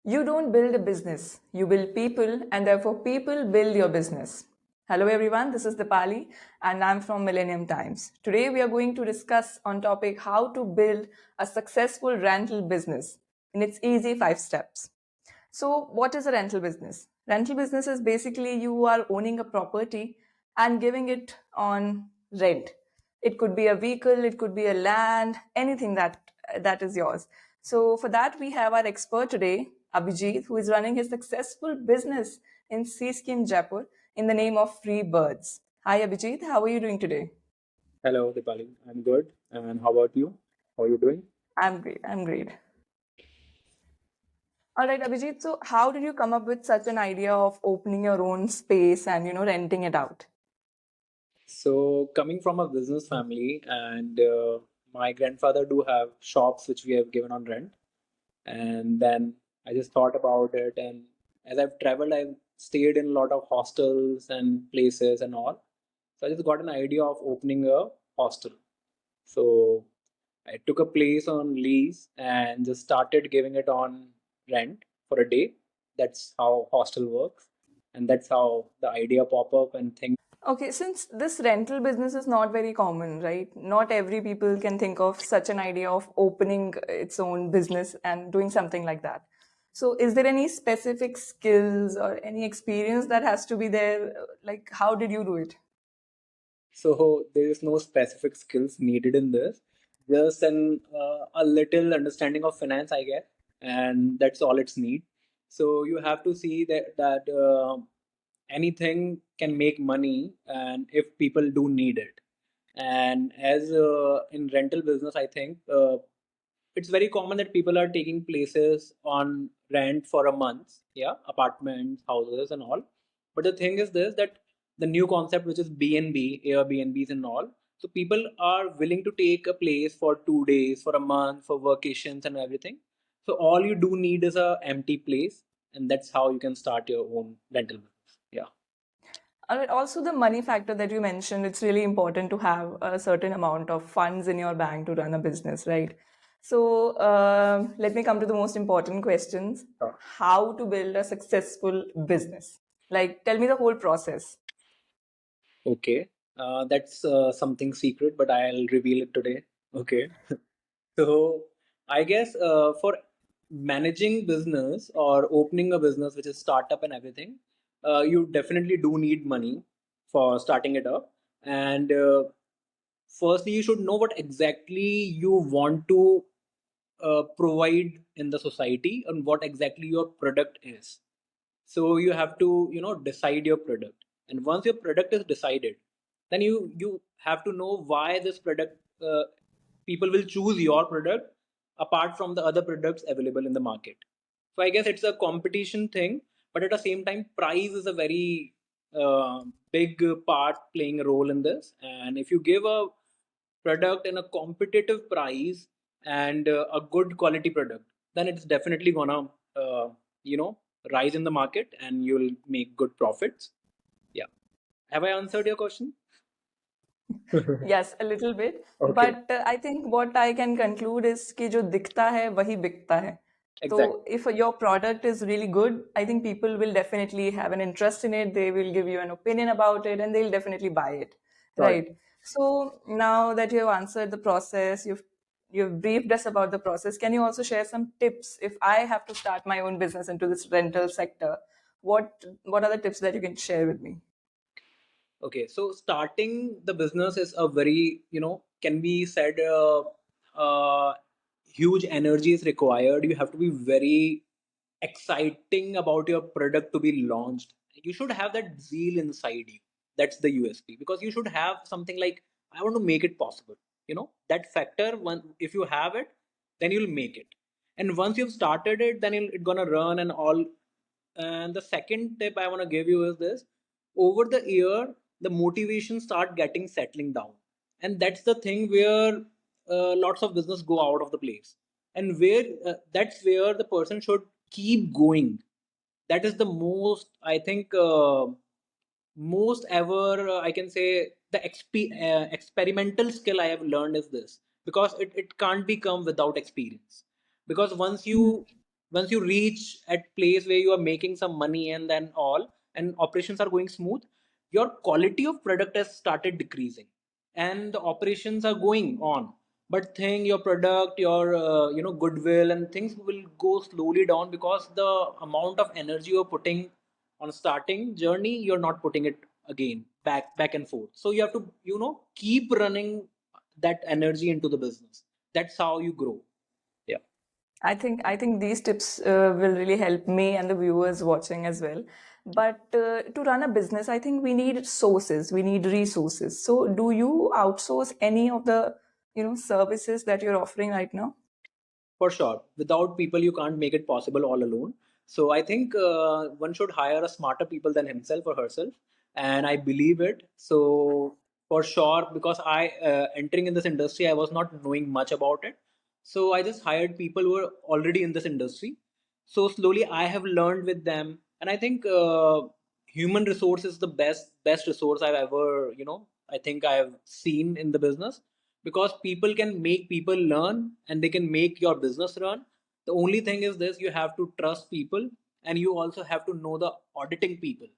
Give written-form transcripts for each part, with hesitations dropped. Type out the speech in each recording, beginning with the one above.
You don't build a business, you build people, and therefore people build your business. Hello everyone, this is Dipali and I'm from Millennium Times. Today we are going to discuss on topic how to build a successful rental business in its easy 5 steps. So what is a rental business? Rental business is basically you are owning a property and giving it on rent. It could be a vehicle, it could be a land, anything that is yours. So for that we have our expert today, Abhijeet, who is running his successful business in Sea Scheme Jaipur in the name of Free Birds. Hi Abhijeet, how are you doing today? Hello, Dipali. I'm good. And how about you? How are you doing? I'm great. I'm great. All right, Abhijeet. So, how did you come up with such an idea of opening your own space and renting it out? So, coming from a business family, and my grandfather do have shops which we have given on rent. And then I just thought about it. And as I've traveled, I've stayed in a lot of hostels and places and all. So, I just got an idea of opening a hostel. So, I took a place on lease and just started giving it on rent for a day. That's how hostel works, and that's how the idea pop up and things. Okay, since this rental business is not very common, right? Not every people can think of such an idea of opening its own business and doing something like that. So, is there any specific skills or any experience that has to be there? Like, how did you do it? So there is no specific skills needed in this, just a little understanding of finance, I guess, and that's all it's need. So you have to see that anything can make money, and if people do need it. And as in rental business, I think it's very common that people are taking places on rent for a month, yeah, apartments, houses, and all. But the thing is this, that the new concept, which is B&B, Airbnbs and all, so people are willing to take a place for 2 days, for a month, for vacations and everything. So all you do need is a empty place, and that's how you can start your own rental business. Yeah. All right, also, the money factor that you mentioned, it's really important to have a certain amount of funds in your bank to run a business, right? So, let me come to the most important questions. Sure. How to build a successful business? Like, tell me the whole process. Okay. That's something secret, but I'll reveal it today. Okay. So I guess for managing business or opening a business, which is startup and everything, you definitely do need money for starting it up. And firstly, you should know what exactly you want to provide in the society and what exactly your product is. So you have to, decide your product. And once your product is decided, then you have to know why this product people will choose your product apart from the other products available in the market. So I guess it's a competition thing, but at the same time, price is a very big part playing a role in this. And if you give a product in a competitive price and a good quality product, then it's definitely gonna you know rise in the market and you'll make good profits. Yeah. Have I answered your question? Yes, a little bit. Okay. But I think what I can conclude is कि जो दिखता है वही बिकता है. So Exactly. if your product is really good, I think people will definitely have an interest in it. They will give you an opinion about it, and they'll definitely buy it, Correct. right? So now that you have answered the process, you've briefed us about the process. Can you also share some tips if I have to start my own business into this rental sector? What are the tips that you can share with me? Okay, so starting the business is a very, can be said, huge energy is required. You have to be very exciting about your product to be launched. You should have that zeal inside you. That's the USP, because you should have something like, I want to make it possible. That factor. One, if you have it, then you'll make it. And once you've started it, then it's gonna run and all. And the second tip I want to give you is this: over the year, the motivation start getting settling down, and that's the thing where lots of business go out of the place, and where that's where the person should keep going. That is the most, I think, most ever, I can say, the experimental skill I have learned is this, because it can't become without experience. Because once you once you reach at place where you are making some money and then all, and operations are going smooth, your quality of product has started decreasing, and the operations are going on, but thing your product, your goodwill and things will go slowly down, because the amount of energy you're putting on starting journey, you're not putting it again back and forth. So you have to keep running that energy into the business. That's how you grow. Yeah. I think these tips will really help me and the viewers watching as well. But to run a business, I think we need sources, we need resources. So, do you outsource any of the services that you're offering right now? For sure. Without people, you can't make it possible all alone. So I think one should hire a smarter people than himself or herself, and I believe it. So for sure, because I entering in this industry, I was not knowing much about it. So I just hired people who are already in this industry. So slowly, I have learned with them, and I think human resource is the best resource I've ever I think I've seen in the business, because people can make people learn and they can make your business run. The only thing is this: you have to trust people, and you also have to know the auditing people,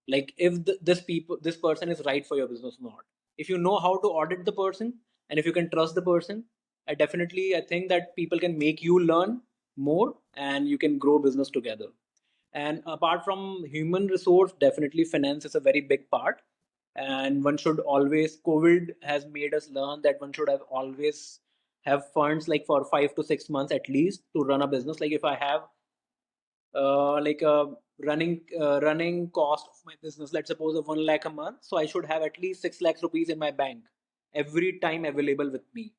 like if this person is right for your business or not. If you know how to audit the person, and if you can trust the person, I think that people can make you learn more, and you can grow business together. And apart from human resource, definitely finance is a very big part. And one should always, COVID has made us learn that one should have always have funds like for 5 to 6 months at least to run a business. Like if I have like a running cost of my business, let's suppose of 1 lakh a month, so I should have at least 6 lakhs rupees in my bank every time available with me.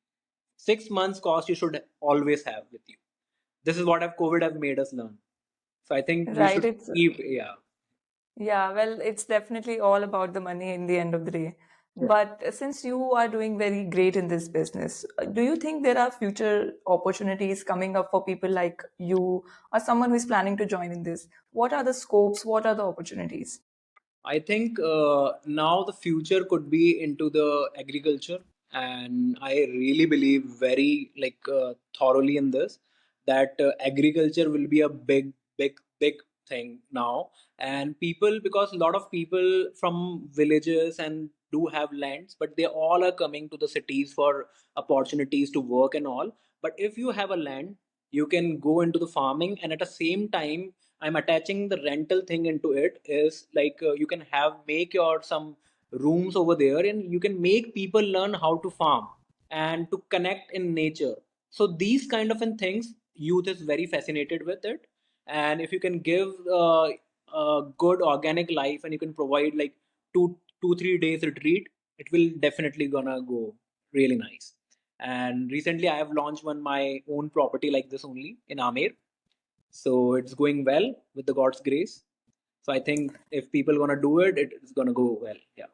6 months cost you should always have with you. This is what have COVID have made us learn. So I think we Right. should It's keep, yeah. Yeah, well, it's definitely all about the money in the end of the day. But since you are doing very great in this business, do you think there are future opportunities coming up for people like you or someone who is planning to join in this? What are the scopes? What are the opportunities? I think now the future could be into the agriculture, and I really believe very thoroughly in this, that agriculture will be a big thing now. And people, because a lot of people from villages and do have lands, but they all are coming to the cities for opportunities to work and all. But if you have a land, you can go into the farming, and at the same time I'm attaching the rental thing into it, is like you can have make your some rooms over there, and you can make people learn how to farm and to connect in nature. So these kind of things, youth is very fascinated with it. And if you can give a good organic life, and you can provide like 2 3 days retreat, it will definitely gonna go really nice. And recently I have launched one my own property like this only in Amer, so it's going well with the God's grace. So I think if people gonna do it, it's gonna go well. Yeah.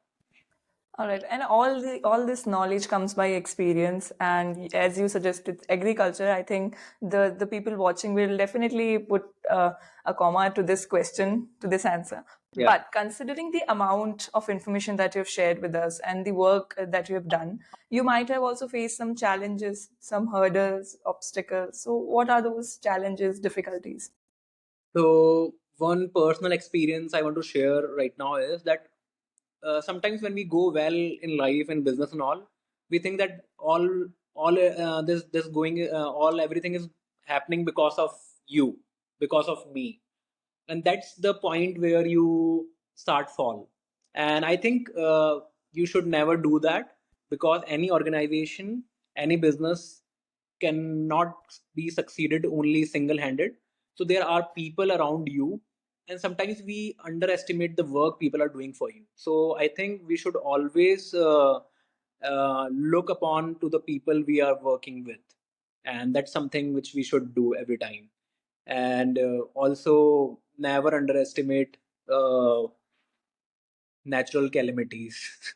All right, and all this knowledge comes by experience, and as you suggested, agriculture. I think the people watching will definitely put a comma to this question, to this answer. Yeah. But considering the amount of information that you've shared with us and the work that you have done, you might have also faced some challenges, some hurdles, obstacles. So, what are those challenges, difficulties? So one personal experience I want to share right now is that sometimes when we go well in life and business and all, we think that all this going all everything is happening because of you, because of me, and that's the point where you start fall. And I think you should never do that, because any organization, any business cannot be succeeded only single handed. So there are people around you, and sometimes we underestimate the work people are doing for you. So I think we should always look upon to the people we are working with, and that's something which we should do every time. And also never underestimate uh, natural calamities.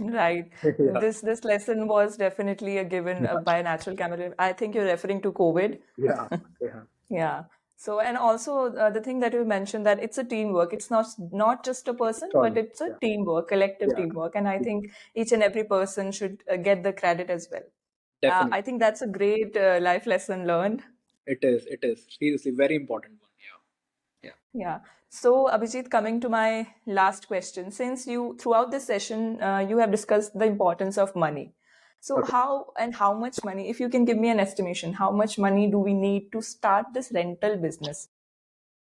Right. Yeah. This lesson was definitely a given by a natural camera. I think you're referring to COVID. Yeah. Yeah. Yeah. So, and also the thing that you mentioned, that it's a teamwork. It's not just a person, but Sorry. it's a Yeah. teamwork, collective Yeah. teamwork. And I think each and every person should get the credit as well. I Definitely. think that's a great life lesson learned. It is seriously very important one. Yeah. Yeah. So, Abhijit, coming to my last question, since you throughout this session you have discussed the importance of money. So, Yeah. how and how much money, if you can give me an estimation, how much money do we need to start this rental business?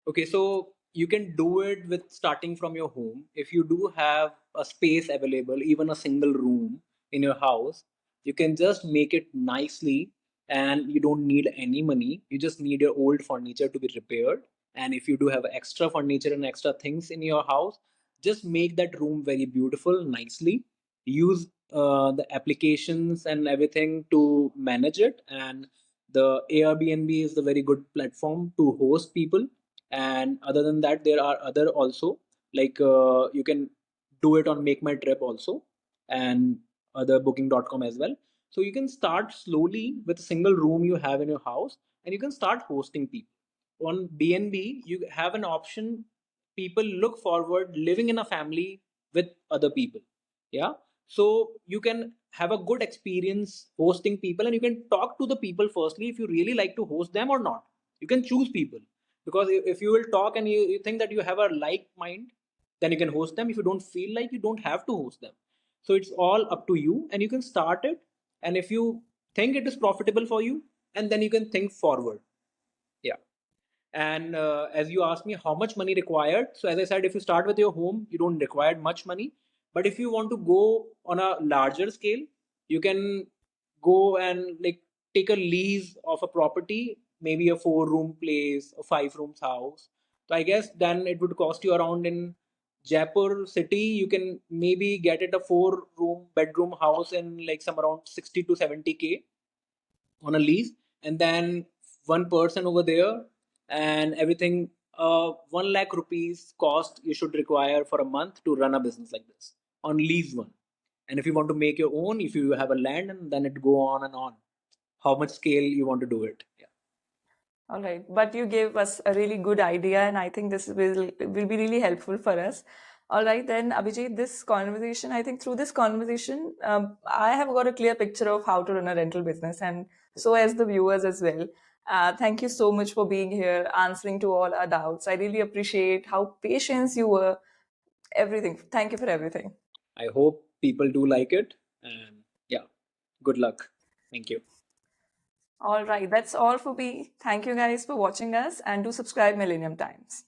Okay, so you can do it with starting from your home. If you do have a space available, even a single room in your house, you can just make it nicely and you don't need any money. You just need your old furniture to be repaired. And if you do have extra furniture and extra things in your house, just make that room very beautiful, nicely. Use the applications and everything to manage it. And the Airbnb is the very good platform to host people. And other than that, there are other also, like you can do it on Make My Trip also, and other booking.com as well. So you can start slowly with a single room you have in your house, and you can start hosting people on BNB. You have an option. People look forward living in a family with other people. Yeah. So you can have a good experience hosting people, and you can talk to the people firstly if you really like to host them or not. You can choose people, because if you will talk and you think that you have a like mind, then you can host them. If you don't feel like, you don't have to host them. So it's all up to you, and you can start it. And if you think it is profitable for you, and then you can think forward. Yeah. And as you asked me how much money required, so as I said, if you start with your home, you don't require much money. But if you want to go on a larger scale, you can go and like take a lease of a property, maybe a 4 room place, a 5 rooms house. So I guess then it would cost you around, in Jaipur city, you can maybe get it a 4 room bedroom house in like some around 60 to 70K on a lease. And then one person over there, and everything, 1 lakh rupees cost you should require for a month to run a business like this on lease one. And if you want to make your own, if you have a land, and then it go on and on, how much scale you want to do it. Yeah. All right, but you gave us a really good idea, and I think this will be really helpful for us. All right, then, Abhijit, this conversation, I think through this conversation, I have got a clear picture of how to run a rental business, and so as the viewers as well. Thank you so much for being here, answering to all our doubts. I really appreciate how patient you were. Everything. Thank you for everything. I hope people do like it. And yeah, good luck. Thank you. All right, that's all for me. Thank you guys for watching us, and do subscribe Millennium Times.